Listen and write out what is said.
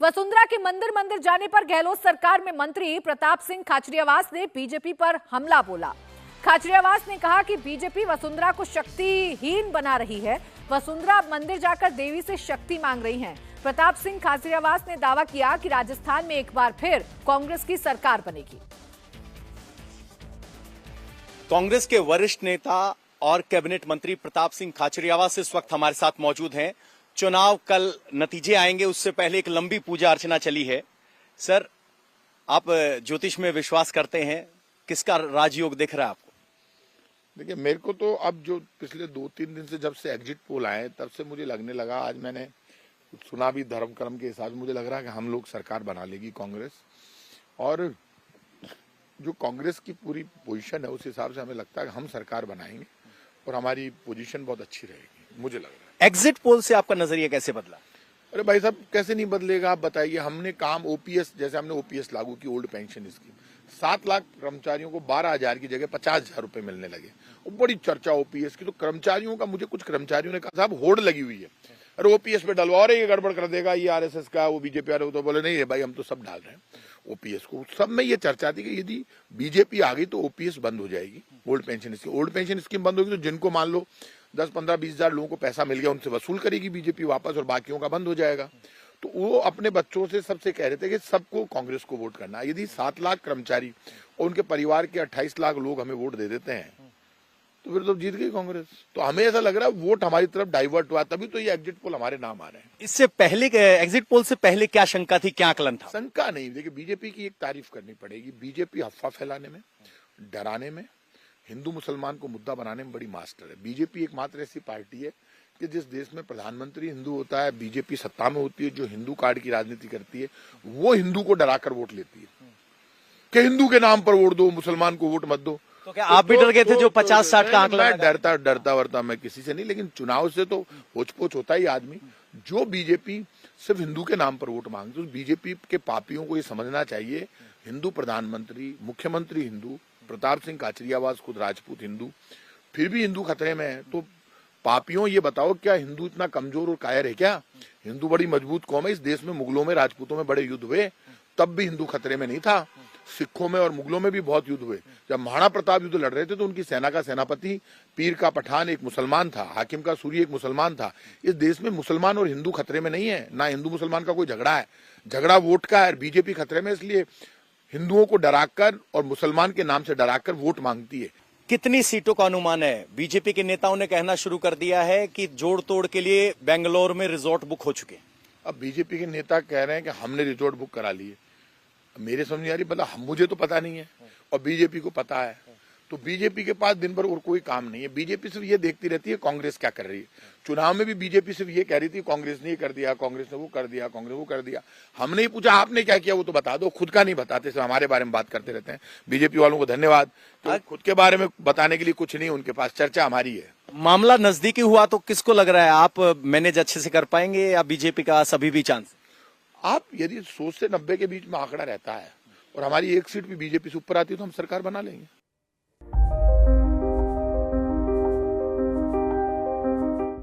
वसुंधरा के मंदिर मंदिर जाने पर गहलोत सरकार में मंत्री प्रताप सिंह खाचरियावास ने बीजेपी पर हमला बोला। खाचरियावास ने कहा कि बीजेपी वसुंधरा को शक्तिहीन बना रही है। वसुंधरा मंदिर जाकर देवी से शक्ति मांग रही हैं। प्रताप सिंह खाचरियावास ने दावा किया कि राजस्थान में एक बार फिर कांग्रेस की सरकार बनेगी। कांग्रेस के वरिष्ठ नेता और कैबिनेट मंत्री प्रताप सिंह खाचरियावास इस वक्त हमारे साथ मौजूद हैं। चुनाव कल नतीजे आएंगे, उससे पहले एक लंबी पूजा अर्चना चली है। सर, आप ज्योतिष में विश्वास करते हैं, किसका राजयोग दिख रहा है आपको? देखिए, मेरे को तो अब जो पिछले 2-3 दिन से जब से एग्जिट पोल आए तब से मुझे लगने लगा, आज मैंने सुना भी धर्म कर्म के हिसाब से, मुझे लग रहा है कि हम लोग सरकार बना लेगी कांग्रेस। और जो कांग्रेस की पूरी पोजीशन है उस हिसाब से हमें लगता है कि हम सरकार बनाएंगे और हमारी पोजीशन बहुत अच्छी रहेगी, मुझे लग रहा है। एग्जिट पोल से आपका नजरिया कैसे बदला? अरे भाई साहब, कैसे नहीं बदलेगा, आप बताइए। हमने काम ओपीएस, जैसे हमने ओपीएस लागू की, ओल्ड पेंशन स्कीम, 7 लाख कर्मचारियों को 12,000 की जगह 50,000 रुपए मिलने लगे। और बड़ी चर्चा ओपीएस की, तो कर्मचारियों का, मुझे कुछ कर्मचारियों ने कहा साहब होड़ लगी हुई है, अरे ओपीएस पे डलवा रहे, ये गड़बड़ कर देगा, ये आरएसएस का, वो बीजेपी वाले। तो बोले नहीं है भाई, हम तो सब डाल रहे हैं ओपीएस को। सब में ये चर्चा थी कि यदि बीजेपी आ गई तो ओपीएस बंद हो जाएगी, old pension scheme. Old pension scheme बंद होगी तो जिनको मान लो 10, 15, 20 हजार लोगों को पैसा मिल गया, उनसे वसूल करेगी बीजेपी वापस, और बाकियों का बंद हो जाएगा। तो वो अपने बच्चों से सबसे कह रहे थे कि सबको कांग्रेस को वोट करना है। यदि 7 लाख कर्मचारी और उनके परिवार के 28 लाख लोग हमें वोट दे देते हैं तो फिर तो जीत गई कांग्रेस। तो हमें ऐसा लग रहा है वोट हमारी तरफ डाइवर्ट हुआ, तभी तो ये एग्जिट पोल हमारे नाम आ रहे हैं। इससे पहले, एग्जिट पोल से पहले क्या शंका थी, क्या आकलन था? शंका नहीं, देखिए बीजेपी की एक तारीफ करनी पड़ेगी। बीजेपी अफवाह फैलाने में, डराने में, हिंदू मुसलमान को मुद्दा बनाने में बड़ी मास्टर है। बीजेपी एकमात्र ऐसी पार्टी है कि जिस देश में प्रधानमंत्री हिंदू होता है, बीजेपी सत्ता में होती है, जो हिंदू कार्ड की राजनीति करती है, वो हिंदू को डराकर वोट लेती है कि हिंदू के नाम पर वोट दो, मुसलमान को वोट मत दो। तो क्या आप भी डर गए थे जो 50-60 का आंकड़ा? डरता वर्ता मैं किसी से नहीं, लेकिन चुनाव से तो होच-पोच होता ही आदमी। जो बीजेपी सिर्फ हिंदू के नाम पर वोट मांगती है, तो बीजेपी के पापियों को ये समझना चाहिए, हिंदू प्रधानमंत्री, मुख्यमंत्री हिंदू, प्रताप सिंह खाचरियावास खुद राजपूत हिंदू, फिर भी हिंदू खतरे में है। तो पापियों, ये बताओ, क्या हिंदू इतना कमजोर और कायर है क्या? हिंदू बड़ी मजबूत कौम है। इस देश में मुगलों में, राजपूतों में बड़े युद्ध हुए, तब भी हिंदू खतरे में नहीं था। सिखों में और मुगलों में भी बहुत युद्ध हुए। जब महाराणा प्रताप युद्ध लड़ रहे थे तो उनकी सेना का सेनापति पीर का पठान एक मुसलमान था, हाकिम का सूरी एक मुसलमान था। इस देश में मुसलमान और हिंदू खतरे में नहीं है, ना हिंदू मुसलमान का कोई झगड़ा है। झगड़ा वोट का है। बीजेपी खतरे में इसलिए हिंदुओं को डराकर और मुसलमान के नाम से डराकर वोट मांगती है। कितनी सीटों का अनुमान है? बीजेपी के नेताओं ने कहना शुरू कर दिया है कि जोड़ तोड़ के लिए बेंगलोर में रिजॉर्ट बुक हो चुके हैं। अब बीजेपी के नेता कह रहे हैं कि हमने रिजॉर्ट बुक करा लिए। मेरे समझ आ रही, मतलब मुझे तो पता नहीं है और बीजेपी को पता है। तो बीजेपी के पास दिन भर और कोई काम नहीं है। बीजेपी सिर्फ ये देखती रहती है कांग्रेस क्या कर रही है। चुनाव में भी बीजेपी सिर्फ ये कह रही थी कांग्रेस ने ये कर दिया, कांग्रेस ने वो कर दिया, कांग्रेस वो कर दिया। हमने ही पूछा आपने क्या किया, वो तो बता दो। खुद का नहीं बताते, सिर्फ हमारे बारे में बात करते रहते हैं। बीजेपी वालों को धन्यवाद, तो खुद के बारे में बताने के लिए कुछ नहीं उनके पास, चर्चा हमारी है। मामला नजदीकी हुआ तो किसको लग रहा है आप मैनेज अच्छे से कर पाएंगे या बीजेपी का सभी भी चांस? आप यदि 100 से 90 के बीच में आंकड़ा रहता है और हमारी एक सीट भी बीजेपी से ऊपर आती है तो हम सरकार बना लेंगे।